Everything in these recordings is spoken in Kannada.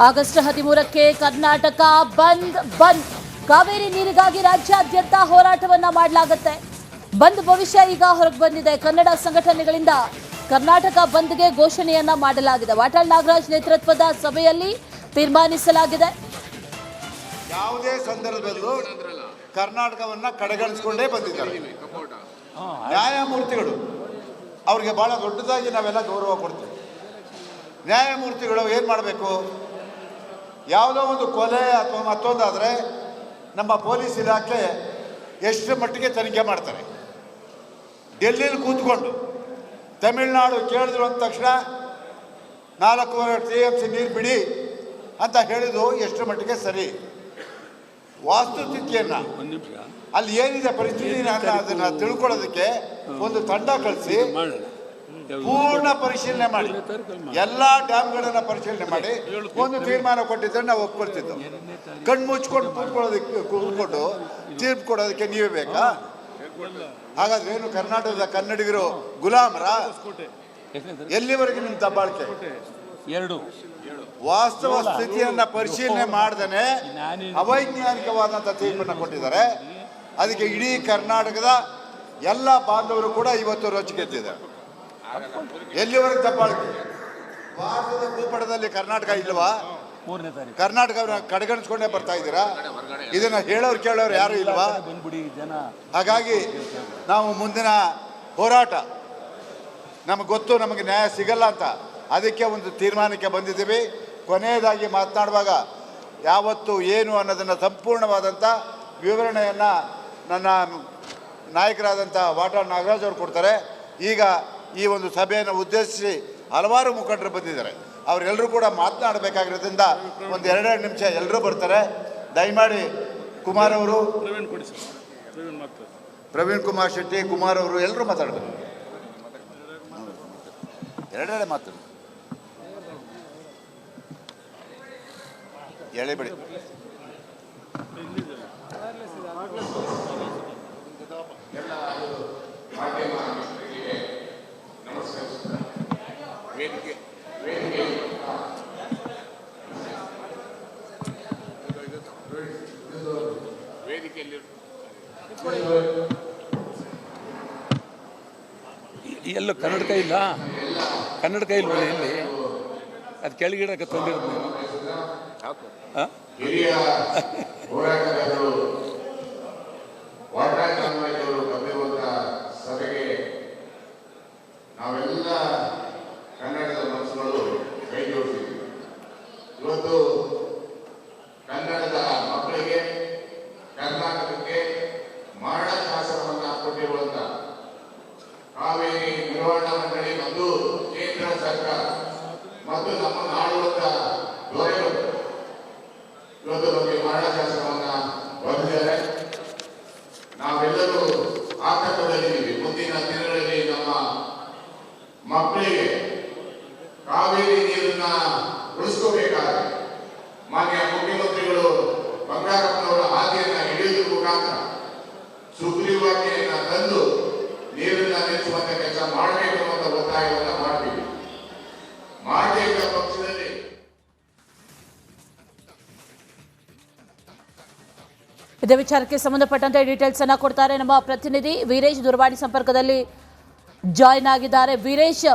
ಆಗಸ್ಟ್ 13ಕ್ಕೆ ಕರ್ನಾಟಕ ಬಂದ್ ಕಾವೇರಿ ನೀರಿಗಾಗಿ ರಾಜ್ಯಾದ್ಯಂತ ಹೋರಾಟವನ್ನ ಮಾಡಲಾಗುತ್ತೆ. ಬಂದ್ ಭವಿಷ್ಯ ಈಗ ಹೊರಗೆ ಬಂದಿದೆ. ಕನ್ನಡ ಸಂಘಟನೆಗಳಿಂದ ಕರ್ನಾಟಕ ಬಂದ್ಗೆ ಘೋಷಣೆಯನ್ನ ಮಾಡಲಾಗಿದೆ. ವಾಟಾಳ್ ನಾಗರಾಜ್ ನೇತೃತ್ವದ ಸಭೆಯಲ್ಲಿ ತೀರ್ಮಾನಿಸಲಾಗಿದೆ. ಯಾವುದೇ ಸಂದರ್ಭದಲ್ಲೂ ಕರ್ನಾಟಕವನ್ನ ಕಡೆಗಣಿಸಿಕೊಂಡೇ ಬಂದಿದ್ದಾರೆ ನ್ಯಾಯಮೂರ್ತಿಗಳು. ಅವರಿಗೆ ಬಹಳ ದೊಡ್ಡದಾಗಿ ನಾವೆಲ್ಲ ಗೌರವ ಕೊಡ್ತೀವಿ. ನ್ಯಾಯಮೂರ್ತಿಗಳು ಏನು ಮಾಡಬೇಕು? ಯಾವುದೋ ಒಂದು ಕೊಲೆ ಅಥವಾ ಮತ್ತೊಂದಾದರೆ ನಮ್ಮ ಪೊಲೀಸ್ ಇಲಾಖೆ ಎಷ್ಟು ಮಟ್ಟಿಗೆ ತನಿಖೆ ಮಾಡ್ತಾರೆ. ಡೆಲ್ಲಿಲಿ ಕೂತ್ಕೊಂಡು ತಮಿಳುನಾಡು ಕೇಳಿದ್ರು ಅಂದ ತಕ್ಷಣ 4.5 TMC ನೀರು ಬಿಡಿ ಅಂತ ಹೇಳಿದ್ದು ಎಷ್ಟು ಮಟ್ಟಿಗೆ ಸರಿ? ವಾಸ್ತುಸ್ಥಿತಿಯನ್ನು ಅಲ್ಲಿ ಏನಿದೆ ಪರಿಸ್ಥಿತಿ ಅದನ್ನು ತಿಳ್ಕೊಳ್ಳೋದಕ್ಕೆ ಒಂದು ತಂಡ ಕಳಿಸಿ ಪೂರ್ಣ ಪರಿಶೀಲನೆ ಮಾಡಿ ಎಲ್ಲ ಡ್ಯಾಮ್ಗಳನ್ನು ಪರಿಶೀಲನೆ ಮಾಡಿ ಒಂದು ತೀರ್ಮಾನ ಕೊಟ್ಟಿದ್ದರೆ ನಾವು ಒಪ್ಕೊಳ್ತಿದ್ದೆವು. ಕಣ್ಣು ಮುಚ್ಕೊಂಡು ಕೂತ್ಕೊಂಡು ತೀರ್ಪು ಕೊಡೋದಕ್ಕೆ ನೀವೇ ಬೇಕಾ? ಹಾಗಾದ್ರೆ ಏನು ಕರ್ನಾಟಕದ ಕನ್ನಡಿಗರು ಗುಲಾಮರ? ಎಲ್ಲಿವರೆಗೆ ನಿಮ್ಮ ದಬ್ಬಾಳಿಕೆ? ವಾಸ್ತವ ಸ್ಥಿತಿಯನ್ನ ಪರಿಶೀಲನೆ ಮಾಡದೇ ಅವೈಜ್ಞಾನಿಕವಾದಂಥ ತೀರ್ಪನ್ನು ಕೊಟ್ಟಿದ್ದಾರೆ. ಅದಕ್ಕೆ ಇಡೀ ಕರ್ನಾಟಕದ ಎಲ್ಲ ಬಾಂಧವರು ಕೂಡ ಇವತ್ತು ರೊಚ್ಚಿಗೆದ್ದಿದ್ದಾರೆ. ಎಲ್ಲಿವರೆಗೆ ದಬ್ಬಾಳಿಕೆ? ಭಾರತದ ಭೂಪಟದಲ್ಲಿ ಕರ್ನಾಟಕ ಇಲ್ವಾ? ಕರ್ನಾಟಕವನ್ನು ಕಡೆಗಣಿಸ್ಕೊಂಡೇ ಬರ್ತಾ ಇದ್ದೀರಾ? ಇದನ್ನ ಹೇಳೋರು ಕೇಳೋರು ಯಾರು ಇಲ್ವಾ? ಹಾಗಾಗಿ ನಾವು ಮುಂದಿನ ಹೋರಾಟ ನಮಗೆ ಗೊತ್ತು, ನಮಗೆ ನ್ಯಾಯ ಸಿಗಲ್ಲ ಅಂತ. ಅದಕ್ಕೆ ಒಂದು ತೀರ್ಮಾನಕ್ಕೆ ಬಂದಿದ್ದೀವಿ. ಕೊನೆಯದಾಗಿ ಮಾತನಾಡುವಾಗ ಯಾವತ್ತು ಏನು ಅನ್ನೋದನ್ನು ಸಂಪೂರ್ಣವಾದಂಥ ವಿವರಣೆಯನ್ನು ನನ್ನ ನಾಯಕರಾದಂಥ ವಾಟಾಳ್ ನಾಗರಾಜ್ ಅವರು ಕೊಡ್ತಾರೆ. ಈಗ ಈ ಒಂದು ಸಭೆಯನ್ನು ಉದ್ದೇಶಿಸಿ ಹಲವಾರು ಮುಖಂಡರು ಬಂದಿದ್ದಾರೆ. ಅವರೆಲ್ಲರೂ ಕೂಡ ಮಾತನಾಡಬೇಕಾಗಿರೋದ್ರಿಂದ ಒಂದು 2 ನಿಮಿಷ ಎಲ್ಲರೂ ಬರ್ತಾರೆ. ದಯಮಾಡಿ ಕುಮಾರ್ ಅವರು, ಪ್ರವೀಣ್ ಕುಮಾರ್ ಶೆಟ್ಟಿ, ಕುಮಾರ್ ಅವರು ಎಲ್ಲರೂ ಮಾತಾಡಬೇಕು. 2 ಮಾತು ಎಳೆಬಿಡಿ. ಎಲ್ಲೂ ಕನ್ನಡಕ ಇಲ್ಲ, ಕನ್ನಡಕ ಇಲ್ವ ಇಲ್ಲಿ? ಅದು ಕೆಳಗಿಡಕ್ಕೆ ತಂದಿರೋದು ಹಿರಿಯ ಹೋರಾಟಗಾರರು ವಾಟಾಳ್ ನಾಗರಾಜ್ ಅವರು ಬಂದಿರುವಂಥ ಸಭೆಗೆ ನಾವೆಲ್ಲ ಕನ್ನಡದ ಮನಸ್ಸುಗಳು ಕೈ ಜೋಡಿಸಿದ್ವಿ. ಇವತ್ತು ಕನ್ನಡದ ಮಕ್ಕಳಿಗೆ ಕರ್ನಾಟಕಕ್ಕೆ ಮರಣ ಶಾಸನವನ್ನು ಕೊಟ್ಟಿರುವಂಥ ಕಾವೇರಿ ನಿರ್ವಹಣಾ ಮಂಡಳಿ ಮತ್ತು ಕೇಂದ್ರ ಸರ್ಕಾರ ಮತ್ತು ನಮ್ಮ ನಾಡುವಂಥ ದೊರೆಗಳು ಇವತ್ತು ನಮಗೆ ಮರಣ ಶಾಸನವನ್ನು ಬರೆದಿದ್ದಾರೆ. ನಾವೆಲ್ಲರೂ ಆತಂಕದಲ್ಲಿದ್ದೀವಿ. ಮುಂದಿನ ದಿನಗಳಲ್ಲಿ ನಮ್ಮ ಮಕ್ಕಳಿಗೆ ಕಾವೇರಿ ನೀರನ್ನ ಉಳಿಸ್ಕೋಬೇಕಾದ್ರೆ ಮಾನ್ಯ ಮುಖ್ಯಮಂತ್ರಿಗಳು ಬಂಗಾರಪ್ಪನವರ ಹಾದಿಯನ್ನು ಹಿಡಿಯುವುದರ ಮುಖಾಂತರ ಸುಗ್ರೀವಾಜ್ಞೆಯನ್ನು ತಂದು ನೀರನ್ನ ನಿಲ್ಲಿಸುವಂತ ಕೆಲಸ ಮಾಡಬೇಕು ಅಂತ ಒತ್ತಾಯವನ್ನು ಮಾಡ್ತೀವಿ. ಮಾಡಬೇಕಾದ ಪಕ್ಷದಲ್ಲಿ ಇದೇ ವಿಚಾರಕ್ಕೆ ಸಂಬಂಧಪಟ್ಟಂತೆ ಡೀಟೇಲ್ಸ್ ಅನ್ನ ಕೊಡ್ತಾರೆ ನಮ್ಮ ಪ್ರತಿನಿಧಿ ವೀರೇಶ್. ದೂರವಾಣಿ ಸಂಪರ್ಕದಲ್ಲಿ ಜಾಯಿನ್ ಆಗಿದ್ದಾರೆ. ವೀರೇಶ್,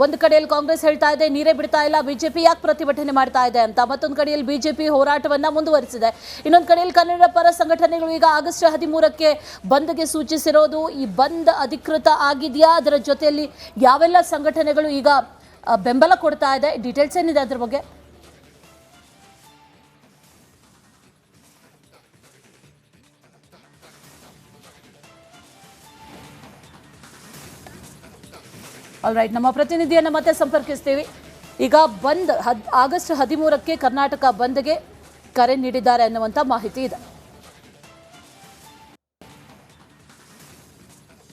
ಒಂದು ಕಡೆಯಲ್ಲಿ ಕಾಂಗ್ರೆಸ್ ಹೇಳ್ತಾ ಇದೆ ನೀರೇ ಬಿಡ್ತಾ ಇಲ್ಲ, ಬಿಜೆಪಿ ಯಾಕೆ ಪ್ರತಿಭಟನೆ ಮಾಡ್ತಾ ಇದೆ ಅಂತ. ಮತ್ತೊಂದು ಕಡೆಯಲ್ಲಿ ಬಿಜೆಪಿ ಹೋರಾಟವನ್ನ ಮುಂದುವರಿಸಿದೆ. ಇನ್ನೊಂದು ಕಡೆಯಲ್ಲಿ ಕನ್ನಡ ಪರ ಸಂಘಟನೆಗಳು ಈಗ ಆಗಸ್ಟ್ 13ಕ್ಕೆ ಬಂದ್ಗೆ ಸೂಚಿಸಿರೋದು. ಈ ಬಂದ್ ಅಧಿಕೃತ ಆಗಿದೆಯಾ? ಅದರ ಜೊತೆಯಲ್ಲಿ ಯಾವೆಲ್ಲ ಸಂಘಟನೆಗಳು ಈಗ ಬೆಂಬಲ ಕೊಡ್ತಾ ಇದೆ? ಡೀಟೇಲ್ಸ್ ಏನಿದೆ ಅದ್ರ ಬಗ್ಗೆ? ಆಲ್ರೈಟ್, ನಮ್ಮ ಪ್ರತಿನಿಧಿಯನ್ನು ಮತ್ತೆ ಸಂಪರ್ಕಿಸ್ತೀವಿ. ಈಗ ಆಗಸ್ಟ್ 13ಕ್ಕೆ ಕರ್ನಾಟಕ ಬಂದ್ಗೆ ಕರೆ ನೀಡಿದ್ದಾರೆ ಅನ್ನುವಂಥ ಮಾಹಿತಿ ಇದೆ.